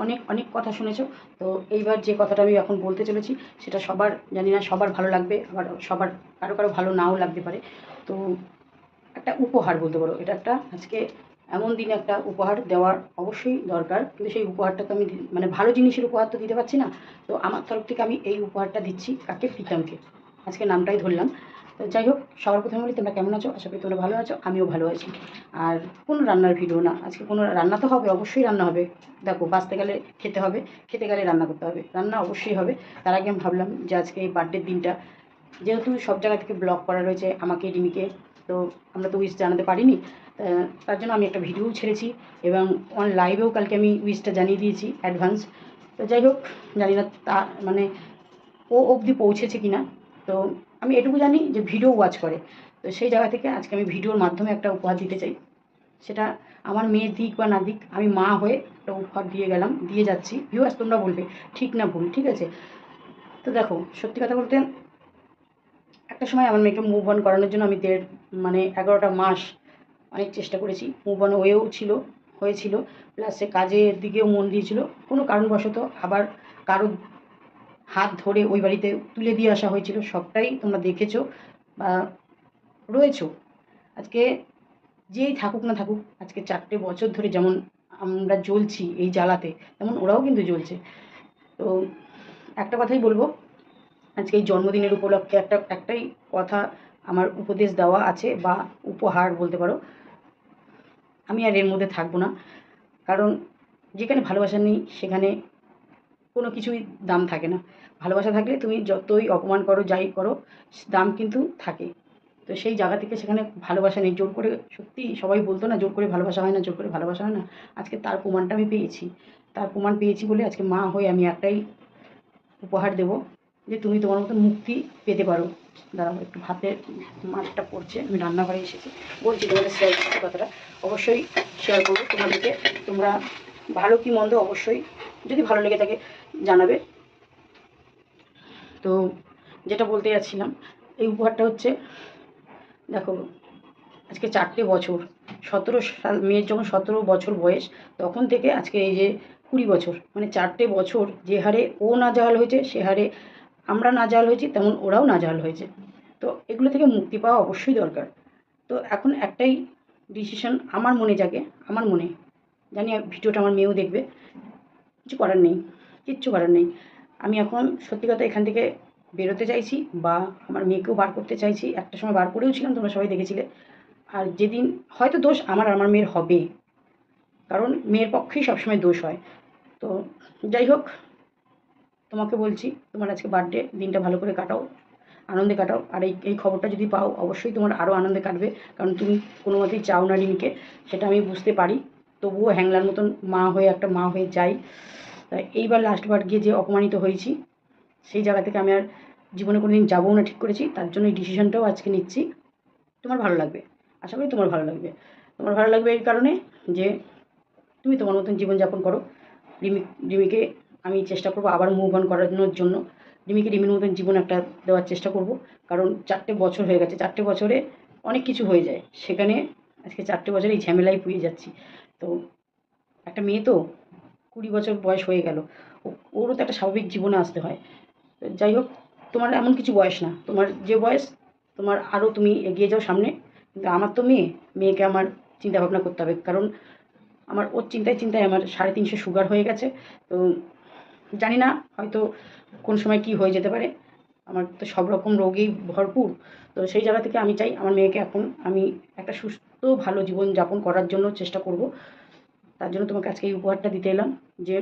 অনেক অনেক কথা শুনেছো। তো এইবার যে কথাটা আমি এখন বলতে চলেছি সেটা সবার, জানি না সবার ভালো লাগবে, আবার সবার কারো কারো ভালো নাও লাগতে পারে। তো একটা উপহার বলতে পারো, এটা একটা আজকে এমন দিনে একটা উপহার দেওয়ার অবশ্যই দরকার, কিন্তু সেই উপহারটা তো আমি মানে ভালো জিনিসের উপহার তো দিতে পারছি না। তো আমার তরফ থেকে আমি এই উপহারটা দিচ্ছি কাকে, প্রীতমকে। আজকে নামটাই ধরলাম। তো যাই হোক, সবার প্রথমে বলি তোমরা কেমন আছো, আশা করি তোমরা ভালো আছো, আমিও ভালো আছি। আর কোনো রান্নার ভিডিও না, আজকে কোনো রান্না তো হবে, অবশ্যই রান্না হবে। দেখো, বাঁচতে গেলে খেতে হবে, খেতে গেলে রান্না করতে হবে, রান্না অবশ্যই হবে। তার আগে আমি ভাবলাম যে আজকে এই বার্থডের দিনটা, যেহেতু সব জায়গা থেকে ব্লগ করা রয়েছে আমাকে, রিমিকে, তো আমরা তো উইশ জানাতে পারিনি। তার জন্য আমি একটা ভিডিও ছেড়েছি এবং অন লাইভেও কালকে আমি উইশটা জানিয়ে দিয়েছি অ্যাডভান্স। তো যাই হোক, জানি না তা মানে ও অবধি পৌঁছেছে কি না। তো আমি এটুকু জানি যে ভিডিও ওয়াচ করে। তো সেই জায়গা থেকে আজকে আমি ভিডিওর মাধ্যমে একটা উপহার দিতে চাই। সেটা আমার মেয়ে দিক বা না দিক, আমি মা হয়ে একটা উপহার দিয়ে গেলাম, দিয়ে যাচ্ছি। ভিউয়ার্স তোমরা বলবে ঠিক না ভুল, ঠিক আছে? তো দেখো, সত্যি কথা বলতে একটা সময় আমার মেয়েকে মুভ অন করানোর জন্য আমি 11টা মাস অনেক চেষ্টা করেছি। মুভ অন হয়েছিল, প্লাস সে কাজের দিকেও মন দিয়েছিল। কোনো কারণবশত আবার কারো হাত ধরে ওই বাড়িতে তুলে দিয়ে আসা হয়েছিল, সবটাই তোমরা দেখেছো বা রয়েছো। আজকে যেই থাকুক না থাকুক, আজকে 4টে বছর ধরে যেমন আমরা জ্বলছি এই জ্বালাতে, তেমন ওরাও কিন্তু জ্বলছে। তো একটা কথাই বলবো, আজকে এই জন্মদিনের উপলক্ষে একটাই কথা আমার উপদেশ দেওয়া আছে, বা উপহার বলতে পারো। আমি আর এর মধ্যে থাকবো না, কারণ যেখানে ভালোবাসা নেই সেখানে কোনো কিছুই দাম থাকে না। ভালোবাসা থাকলে তুমি যতই অপমান করো, যাই করো, দাম কিন্তু থাকে। তো সেই জায়গা থেকে সেখানে ভালোবাসা নেই। জোর করে, সত্যি সবাই বলতো না জোর করে ভালোবাসা হয় না, জোর করে ভালোবাসা হয় না। আজকে তার প্রমাণটা আমি পেয়েছি। তার প্রমাণ পেয়েছি বলে আজকে মা হয়ে আমি একটাই উপহার দেবো, যে তুমি তোমার মতো মুক্তি পেতে পারো। দাঁড়াও, একটু ভাতের মাঠটা পড়ছে, আমি রান্নাঘরে এসেছি, বলছি তোমাদের শেয়ার করছি কথাটা। অবশ্যই শেয়ার করবো তোমাদেরকে। তোমরা ভালো কি মন্দ অবশ্যই যদি ভালো লেগে থাকে জানাবে। তো যেটা বলতে যাচ্ছিলাম, এই উপহারটা হচ্ছে, দেখো আজকে 4টে বছর, 17 সাল, মেয়ের যখন 17 বছর বয়স, তখন থেকে আজকে এই যে 20 বছর, মানে 4টে বছর যে হারে ও নাজাহাল হয়েছে, সে হারে আমরা নাজাহাল হয়েছি, তেমন ওরাও নাজাহাল হয়েছে। তো এগুলো থেকে মুক্তি পাওয়া অবশ্যই দরকার। তো এখন একটাই ডিসিশন আমার মনে জাগে, আমার মনে, জানি ভিডিওটা আমার মেয়েও দেখবে, কিছু করার নেই, কিচ্ছু করার নেই। আমি এখন সত্যি কথা এখান থেকে বেরোতে চাইছি, বা আমার মেয়েকেও বার করতে চাইছি। একটা সময় বার করেও ছিলাম, তোমরা সবাই দেখেছিলে। আর যেদিন হয়তো দোষ আমার আর আমার মেয়ের হবে, কারণ মেয়ের পক্ষেই সবসময় দোষ হয়। তো যাই হোক, তোমাকে বলছি তোমার আজকে বার্থডে, দিনটা ভালো করে কাটাও, আনন্দে কাটাও। আর এই খবরটা যদি পাও, অবশ্যই তোমার আরও আনন্দে কাটবে, কারণ তুমি কোনো মতেই চাও না রিমিকে, সেটা আমি বুঝতে পারি। তবুও হ্যাংলার মতন মা হয়ে, একটা মা হয়ে যাই। তাই এইবার লাস্টবার গিয়ে যে অপমানিত হয়েছি, সেই জায়গা থেকে আমি আর জীবনে কোনো দিন যাবও না, ঠিক করেছি। তার জন্য এই ডিসিশনটাও আজকে নিচ্ছি। তোমার ভালো লাগবে, আশা করি তোমার ভালো লাগবে। তোমার ভালো লাগবে এই কারণে যে তুমি তোমার মতন জীবনযাপন করো। রিমি রিমিকে আমি চেষ্টা করবো আবার মুভ অন করানোর জন্য। রিমিকে রিমির মতন জীবন একটা দেওয়ার চেষ্টা করব, কারণ 4টে বছর হয়ে গেছে, 4টে বছরে অনেক কিছু হয়ে যায়, সেখানে আজকে 4টে বছরে এই ঝামেলায় পুড়ে যাচ্ছি। তো একটা মেয়ে তো 20 বছর বয়স হয়ে গেল, ওরও তো একটা স্বাভাবিক জীবনে আসতে হয়। তো যাই হোক, তোমার এমন কিছু বয়স না, তোমার যে বয়স, তোমার আরও তুমি এগিয়ে যাও সামনে। কিন্তু আমার তো মেয়েকে আমার চিন্তা ভাবনা করতে হবে, কারণ আমার ওর চিন্তায় চিন্তায় আমার 350 সুগার হয়ে গেছে। তো জানি না, হয়তো কোন সময় কী হয়ে যেতে পারে। আমার তো সব রকম রোগেই ভরপুর। তো সেই জায়গা থেকে আমি চাই আমার মেয়েকে এখন আমি একটা সুস্থ ভালো জীবনযাপন করার জন্য চেষ্টা করব। তার জন্য তোমাকে আজকে এই উপহারটা দিতে এলাম, যে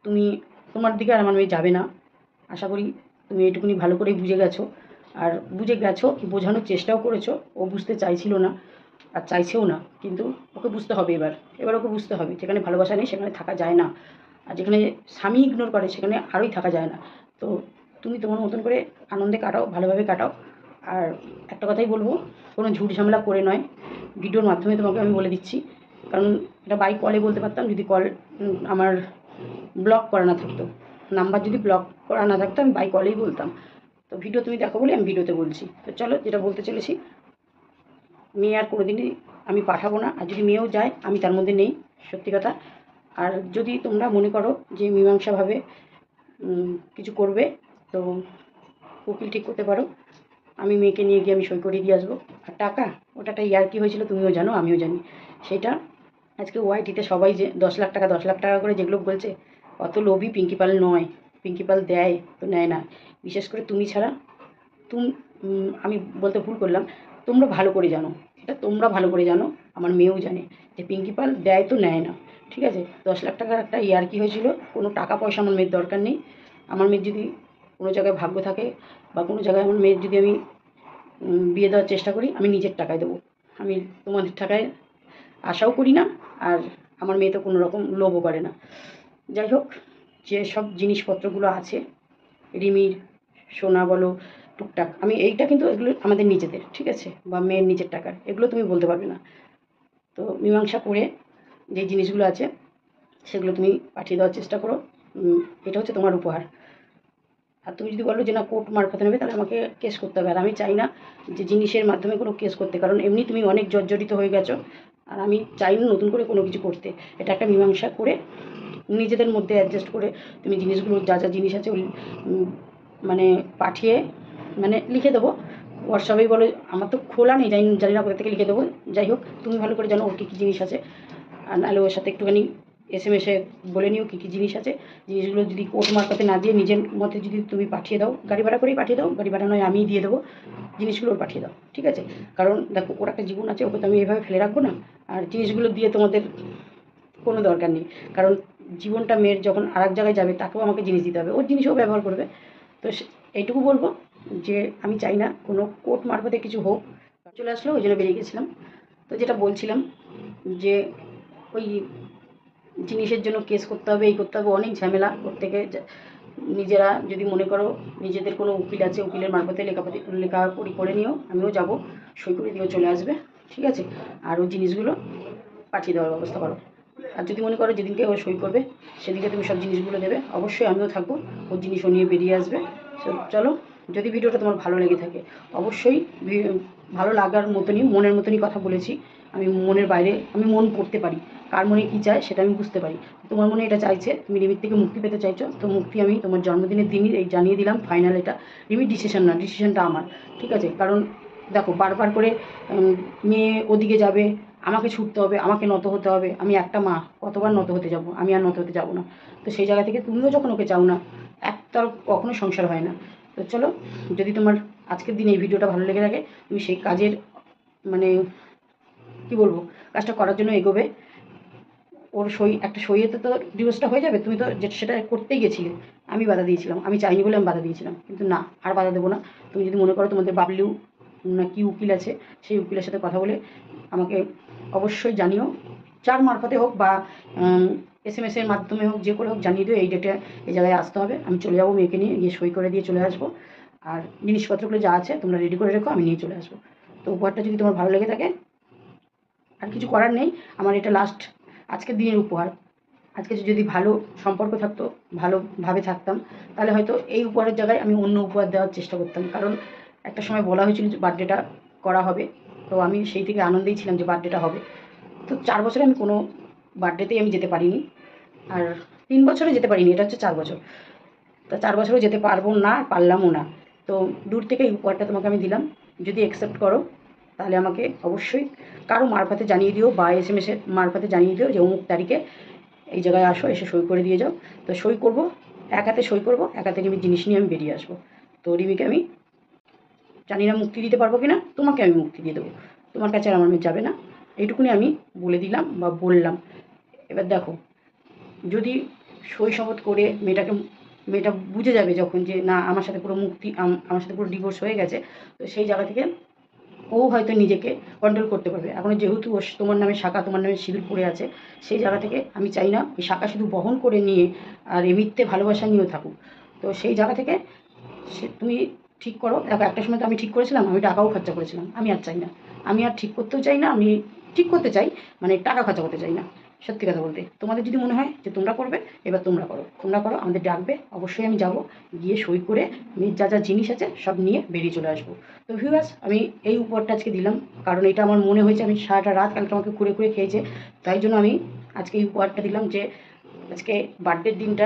তুমি, তোমার দিকে আর আমার মেয়ে যাবে না। আশা করি তুমি এটুকুনি ভালো করেই বুঝে গেছো, আর বুঝে গেছো কি বোঝানোর চেষ্টাও করেছো। ও বুঝতে চাইছিল না, আর চাইছেও না, কিন্তু ওকে বুঝতে হবে এবার ওকে বুঝতে হবে, যেখানে ভালোবাসা নেই সেখানে থাকা যায় না। আর যেখানে স্বামী ইগনোর করে সেখানে আরোই থাকা যায় না। তো তুমি তোমার মতন করে আনন্দে কাটাও, ভালোভাবে কাটাও। আর একটা কথাই বলবো, কোনো ঝুট ঝামেলা করে নয়, ভিডিওর মাধ্যমে তোমাকে আমি বলে দিচ্ছি। কারণ এটা বাই কলে বলতে পারতাম, যদি কল আমার ব্লক করা না থাকতো, নাম্বার যদি ব্লক করা না থাকতো, আমি বাই কলেই বলতাম। তো ভিডিও তুমি দেখো বলে আমি ভিডিওতে বলছি। তো চলো, যেটা বলতে চলেছি, মেয়ে আর কোনোদিনই আমি পাঠাবো না, আর যদি মেয়েও যায় আমি তার মধ্যে নেই, সত্যি কথা। আর যদি তোমরা মনে করো যে মীমাংসাভাবে কিছু করবে, তো উকিল ঠিক করতে পারো। আমি মেয়েকে নিয়ে গিয়ে আমি সই করে দিয়ে আসবো। আর টাকা, ওটাটা ইয়ার্কি হয়েছিল, তুমিও জানো আমিও জানি। সেটা আজকে ওয়াইটিতে সবাই যে 10 লাখ টাকা 10 লাখ টাকা করে যেগুলো বলছে, অত লোভী পিঙ্কি পাল নয়। পিঙ্কি পাল দেয় তো নেয় না, বিশেষ করে তুমি ছাড়া। তুমি, আমি বলতে ভুল করলাম, তোমরা ভালো করে জানো, এটা তোমরা ভালো করে জানো, আমার মেয়েও জানে যে পিঙ্কি পাল দেয় তো নেয় না। ঠিক আছে, 10 লাখ টাকার একটা ইয়ার্কি হয়েছিল। কোনো টাকা পয়সা আমার মেয়ের দরকার নেই। আমার মেয়ের যদি কোনো জায়গায় ভাগ্য থাকে বা কোনো জায়গায় আমার মেয়ের যদি আমি বিয়ে দেওয়ার চেষ্টা করি, আমি নিজের টাকায় দেবো। আমি তোমাদের টাকায় আশাও করি না, আর আমার মেয়ে তো কোনো রকম লোভও করে না। যাই হোক, যে সব জিনিসপত্রগুলো আছে রিমির, সোনা বলো, টুকটাক, আমি এইটা কিন্তু এগুলো আমাদের নিজেদের, ঠিক আছে, বা মেয়ের নিজের টাকার, এগুলো তুমি বলতে পারবে না। তো মীমাংসা করে যে জিনিসগুলো আছে সেগুলো তুমি পাঠিয়ে দেওয়ার চেষ্টা করো। এটা হচ্ছে তোমার উপহার। আর তুমি যদি বলো যে না কোর্ট মারফতে নেবে, তাহলে আমাকে কেস করতে হবে। আর আমি চাই না যে জিনিসের মাধ্যমে কোনো কেস করতে, কারণ এমনি তুমি অনেক জর্জরিত হয়ে গেছো। আর আমি চাই না নতুন করে কোনো কিছু করতে। এটা একটা মীমাংসা করে নিজেদের মধ্যে অ্যাডজাস্ট করে তুমি জিনিসগুলো যা যা জিনিস আছে মানে পাঠিয়ে, মানে লিখে দেবো হোয়াটসঅ্যাপেই বলো। আমার তো খোলা নেই, জানি না কোথা থেকে লিখে দেবো। যাই হোক, তুমি ভালো করে জানো ওর কী কী জিনিস আছে। আর নাহলে ওর সাথে একটুখানি SMS বলে নিও কী কী জিনিস আছে। জিনিসগুলো যদি কোর্ট মারফতে না দিয়ে নিজের মতে যদি তুমি পাঠিয়ে দাও, গাড়ি ভাড়া করেই পাঠিয়ে দাও, গাড়ি ভাড়া নয় আমিই দিয়ে দেবো, জিনিসগুলো ওর পাঠিয়ে দাও, ঠিক আছে। কারণ দেখো, ওর একটা জীবন আছে, ওকে তো আমি এভাবে ফেলে রাখবো না। আর জিনিসগুলো দিয়ে তোমাদের কোনো দরকার নেই, কারণ জীবনটা মেয়ের যখন আর এক জায়গায় যাবে, তাকেও আমাকে জিনিস দিতে হবে, ওর জিনিসও ব্যবহার করবে। তো এইটুকু বলবো যে আমি চাই না কোনো কোর্ট মারফতে কিছু হোক। চলে আসলো, ওই জন্য বেরিয়ে গেছিলাম। তো যেটা বলছিলাম যে ওই জিনিসের জন্য কেস করতে হবে, এই করতে হবে, অনেক ঝামেলা। ওর থেকে নিজেরা যদি মনে করো নিজেদের কোনো উকিল আছে, উকিলের মারফতে লেখাপড়ি করে নিও, আমিও যাব, সই করে দিয়েও চলে আসবে, ঠিক আছে। আর ওই জিনিসগুলো পাঠিয়ে দেওয়ার ব্যবস্থা করো। আর যদি মনে করো যেদিনকে ও সই করবে সেদিনকে তুমি সব জিনিসগুলো দেবে, অবশ্যই আমিও থাকবো, ওর জিনিসও নিয়ে বেরিয়ে আসবে। চলো, যদি ভিডিওটা তোমার ভালো লেগে থাকে, অবশ্যই ভালো লাগার মতনই, মনের মতনই কথা বলেছি। আমি মনের বাইরে, আমি মন পড়তে পারি, কার মনে কী চায় সেটা আমি বুঝতে পারি। তোমার মনে এটা চাইছে, তুমি রিমির থেকে মুক্তি পেতে চাইছো, তো মুক্তি আমি তোমার জন্মদিনের দিনই এই জানিয়ে দিলাম ফাইনাল। এটা রিমির ডিসিশন না, ডিসিশনটা আমার, ঠিক আছে। কারণ দেখো, বারবার করে মেয়ে ওদিকে যাবে, আমাকে ছুটতে হবে, আমাকে নত হতে হবে। আমি একটা মা, কতবার নত হতে যাব? আমি আর নত হতে যাব না। তো সেই জায়গা থেকে তুমিও যখন ওকে চাও না, একতরফ কখনো সংসার হয় না। তো চলো, যদি তোমার আজকের দিনে এই ভিডিওটা ভালো লেগে থাকে, তুমি সেই কাজের, মানে কী বলবো, কাজটা করার জন্য এগোবে। ওর সই, একটা সইয়েতে তো ডিভোর্সটা হয়ে যাবে। তুমি তো যেটা সেটা করতেই গেছিলে, আমি বাধা দিয়েছিলাম, আমি চাইনি বলে আমি বাধা দিয়েছিলাম, কিন্তু না, আর বাধা দেবো না। তুমি যদি মনে করো তোমাদের বাবলু না কি উকিল আছে, সেই উকিলের সাথে কথা বলে আমাকে অবশ্যই জানিও, যার মারফতে হোক বা SMS মাধ্যমে হোক, যে করে হোক জানিয়ে দিও এই ডেটে এই জায়গায় আসতে হবে। আমি চলে যাবো, মেয়েকে নিয়ে গিয়ে সই করে দিয়ে চলে আসবো। আর জিনিসপত্রগুলো যা আছে তোমরা রেডি করে রেখো, আমি নিয়ে চলে আসবো। তো উপহারটা যদি তোমার ভালো লেগে থাকে, আর কিছু করার নেই, আমার এটা লাস্ট আজকের দিনের উপহার। আজকে যদি ভালো সম্পর্ক থাকতো, ভালোভাবে থাকতাম, তাহলে হয়তো এই উপহারের জায়গায় আমি অন্য উপহার দেওয়ার চেষ্টা করতাম। কারণ একটা সময় বলা হয়েছিল যে বার্থডেটা করা হবে, তো আমি সেই থেকে আনন্দেই ছিলাম যে বার্থডেটা হবে। তো 4 বছরে আমি কোনো বার্থডেতেই আমি যেতে পারিনি, আর 3 বছরে যেতে পারিনি, এটা হচ্ছে 4 বছর। তা 4 বছরেও যেতে পারবো না, পারলামও না। তো দূর থেকে এই উপহারটা তোমাকে আমি দিলাম, যদি অ্যাকসেপ্ট করো তাহলে আমাকে অবশ্যই কারো মারফতে জানিয়ে দিও, বা SMS মারফতে জানিয়ে দিও যে অমুক তারিখে এই জায়গায় আসো, এসে সই করে দিয়ে যাও। তো সই করবো, এক হাতে সই করবো, এক হাতে রিমির জিনিস নিয়ে আমি বেরিয়ে আসবো। তো রিমিকে আমি জানি না মুক্তি দিতে পারবো কি না, তোমাকে আমি মুক্তি দিয়ে দেবো, তোমার কাছে আর আমার মেয়ে যাবে না। এইটুকুনি আমি বলে দিলাম বা বললাম। এবার দেখো, যদি সই শপথ করে মেয়েটা বুঝে যাবে যখন যে না আমার সাথে পুরো মুক্তি, আমার সাথে পুরো ডিভোর্স হয়ে গেছে, তো সেই জায়গা থেকে ও হয়তো নিজেকে কন্ট্রোল করতে পারবে। এখন যেহেতু ও তোমার নামে শাখা, তোমার নামে সিঁদুর পড়ে আছে, সেই জায়গা থেকে আমি চাই না ওই শাখা শুধু বহন করে নিয়ে আর এ মিথ্যে ভালোবাসা নিয়েও থাকুক। তো সেই জায়গা থেকে তুমি ঠিক করো। দেখো, একটা সময় তো আমি ঠিক করেছিলাম, আমি টাকাও খরচা করেছিলাম, আমি আর চাই না। আমি আর ঠিক করতেও চাই না, আমি ঠিক করতে চাই, মানে টাকা খরচা করতে চাই না। সত্যি কথা বলতে, তোমাদের যদি মনে হয় যে তোমরা করবে, এবার তোমরা করো, তোমরা করো, আমাদের ডাকবে, অবশ্যই আমি যাব, গিয়ে সই করে মেয়ের যা যা জিনিস আছে সব নিয়ে বেরিয়ে চলে আসবো। তো ভিউয়ার্স, আমি এই উপহারটা আজকে দিলাম, কারণ এটা আমার মনে হয়েছে, আমি সারাটা রাত কালকে আমাকে ঘুরে ঘুরে খেয়েছে, তাই জন্য আমি আজকে এই উপহারটা দিলাম যে আজকে বার্থডের দিনটা